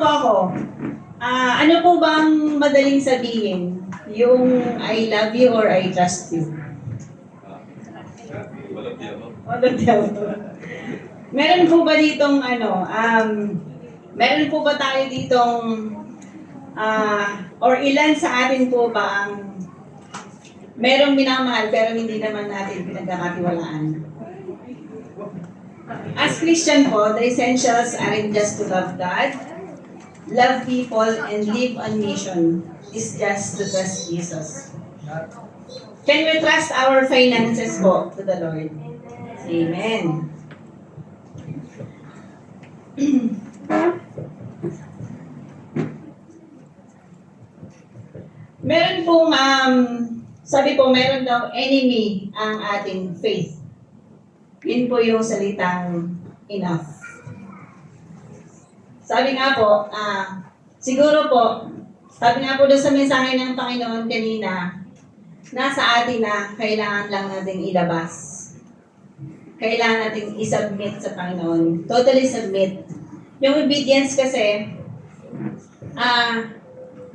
ako. Ano po bang madaling sabihin? Yung I love you or I trust you? Walang diabo. Meron po ba ditong meron po ba tayo ditong or ilan sa atin po ba ang merong minamahal pero hindi naman natin pinagkakatiwalaan? As Christian po, the essentials aren't just to love God, love people, and live on mission. It's just to trust Jesus. Can we trust our finances po to the Lord? Amen. Meron pong, sabi po, meron daw enemy ang ating faith. Yun po yung salitang enough. Sabi nga po, siguro po, sabi nga po doon sa mensahe ng Panginoon kanina, nasa atin na kailangan lang natin ilabas. Kailangan natin isubmit sa Panginoon. Totally submit. Yung obedience kasi,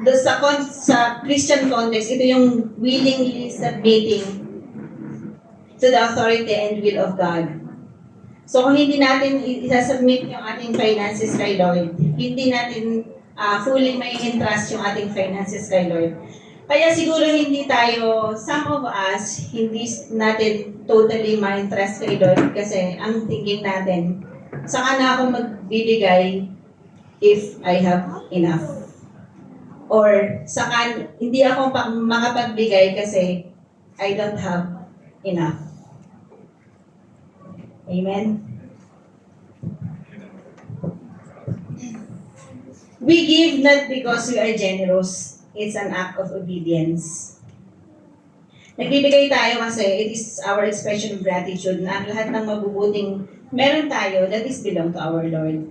doon sa Christian context, ito yung willingly submitting to the authority and will of God. So kung hindi natin isasubmit yung ating finances kay Lord, hindi natin fully may entrust yung ating finances kay Lord. Kaya siguro hindi tayo, some of us, hindi natin totally may entrust kay Lord kasi ang thinking natin, saan na ako magbibigay if I have enough? Or saan, hindi ako makapagbigay kasi I don't have enough. Amen? We give not because we are generous. It's an act of obedience. Nagbibigay tayo kasi it is our expression of gratitude na ang lahat ng mabubuting meron tayo, that is belong to our Lord.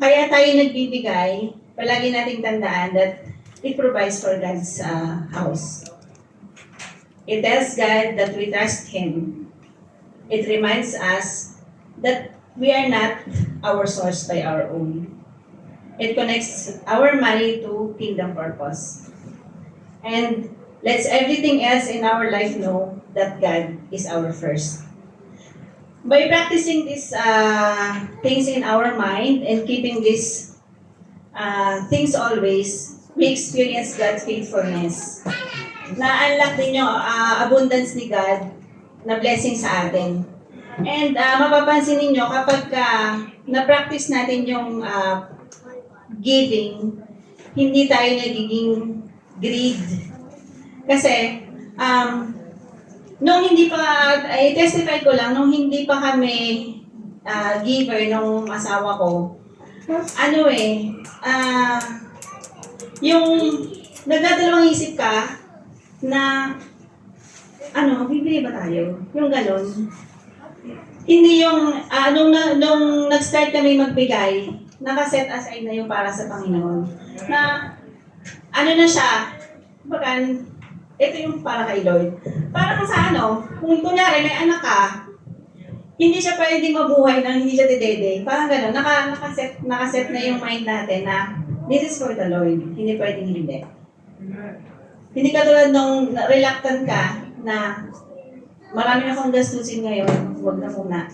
Kaya tayo nagbibigay, palagi nating tandaan that it provides for God's house. It tells God that we trust Him. It reminds us that we are not our source by our own. It connects our money to kingdom purpose. And lets everything else in our life know that God is our first. By practicing these things in our mind and keeping these things always, we experience God's faithfulness. Na-unlock din yung abundance ni God na blessing sa atin. And mapapansin ninyo kapag na-practice natin yung giving, hindi tayo nagiging greed. Kasi, nung hindi pa, i-testify ko lang, nung hindi pa kami giver nung asawa ko, yung nagdadalawang isip ka na bibili ba tayo? Yung ganon. Hindi yung, nung nag-start kami magbigay, nakaset aside na yung para sa Panginoon. Na, na siya, bagan, ito yung para kay Lord. Para kung sa kung kunyari may anak ka, hindi siya pwedeng mabuhay nang hindi siya dedede. Parang ganon, nakaset na yung mind natin na, this is for the Lord. Hindi pwedeng hindi. Hindi katulad nung reluctant ka, na marami na akong gastusin ngayon, huwag na muna.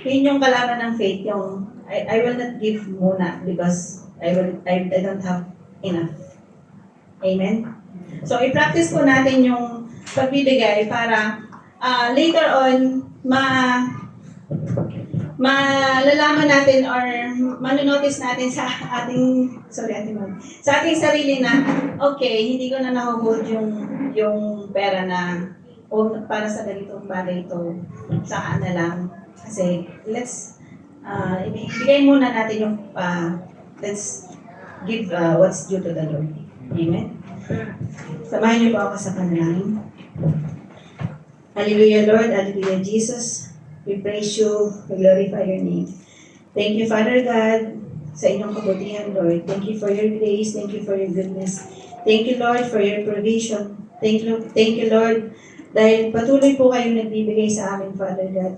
Yun yung kalaban ng faith, yung I will not give muna because I don't have enough. Amen? So, i-practice po natin yung pagbibigay para later on, malalaman natin or manonotice natin sa ating sarili na, okay, hindi ko na nahuhold yung pera na para sa ganitong bagay ito, saan na lang. Kasi, let's, ibigay muna natin yung, let's give what's due to the Lord. Amen? Samahan niyo po ako sa panalangin. Hallelujah, Lord. Hallelujah, Jesus. We praise you. We glorify your name. Thank you, Father God, sa inyong kabutihan, Lord. Thank you for your grace. Thank you for your goodness. Thank you, Lord, for your provision. Thank you, Lord, dahil patuloy po kayong nagbibigay sa amin, Father God.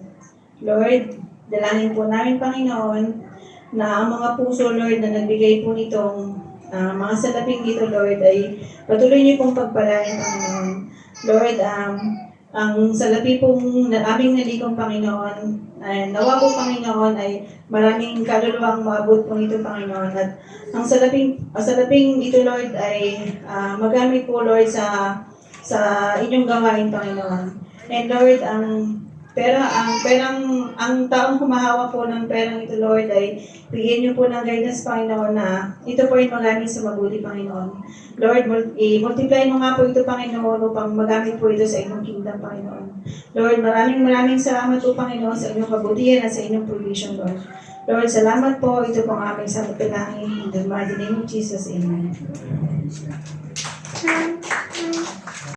Lord, dalangin po namin, Panginoon, na ang mga puso, Lord, na nagbigay po nitong mga salaping dito, Lord, ay patuloy niyo pong pagpalain, Panginoon. Lord, ang salapi pong aming nalikong Panginoon, nawa po, Panginoon, ay maraming kaluluwang maabot po nito, Panginoon. At ang salaping dito, Lord, ay magamit po, Lord, sa inyong gawain, Panginoon. And Lord, ang taong humahawak po ng perang ito, Lord, ay bigyan niyo po ng guidance, Panginoon, na ito po ay magamit sa mabuti, Panginoon. Lord, multiply mo nga po ito, Panginoon, upang magamit po ito sa inyong kingdom, Panginoon. Lord, maraming salamat po, Panginoon, sa inyong kabutihan at sa inyong provision, Lord. Lord, salamat po. Ito pong aming salapilangin. In the mighty name of Jesus, Amen.